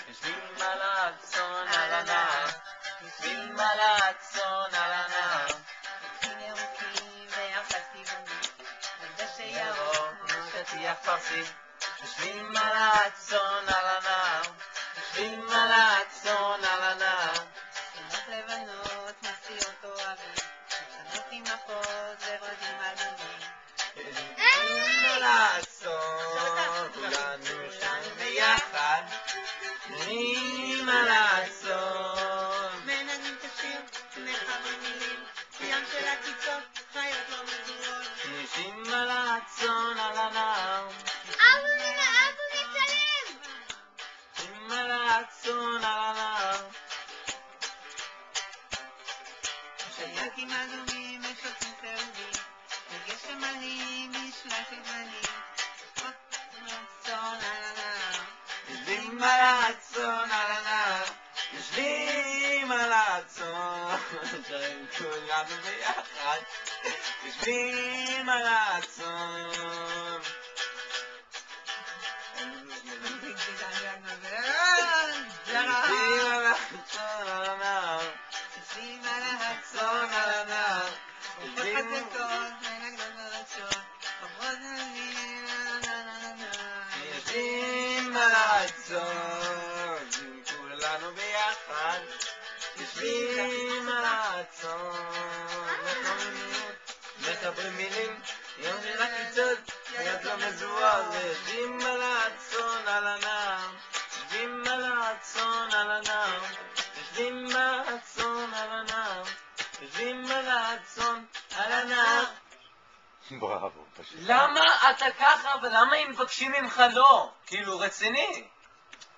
יושבים על הצאן על הנהר, יושבים על הצאן על הנהר, עצים ירוקים ויחד טבעוני, ודשא ירוק ירוק ושטיח פרסי. יושבים על הצאן על הנהר, יושבים על הצאן על הנהר, תמות לבנות מסיעות אוהבים, מחנות עם מפות ורודים אדומים. יושבים על הצאן, כולנו שם ביחד, יושבים על הצאן. מנגנים את השיר, מחברים מילים, ים של עציצות, חיות לא מדורות. יושבים על הצאן על הנהר, אבו מצלם! יושבים על הצאן על הנהר, שייקים אדומים ושוטים צהובים, וגשם עלים בשלשת גוונים. הצאן על הנהר, יושבים על הצאן על הנהר, יושבים על הצאן, שרים כולנו ביחד, יושבים על הצאן. יושבים על הצאן על הנהר, יושבים על הצאן על הנהר, יושבים חזקות מנגנות מרצות, חוברות נזים, יושבים על הצאן, כולנו ביחד, יושבים על הצאן, מחברים מילים, יום של עקיצות, יד לא מזוהר, יושבים על הצאן על הנהר, יושבים על הצאן על הנהר, יושבים על הצאן על הנהר, יושבים על הצאן על הנהר. בראבו, פשוט. למה אתה ככה ולמה הם מבקשים ממך לא? כאילו רציני.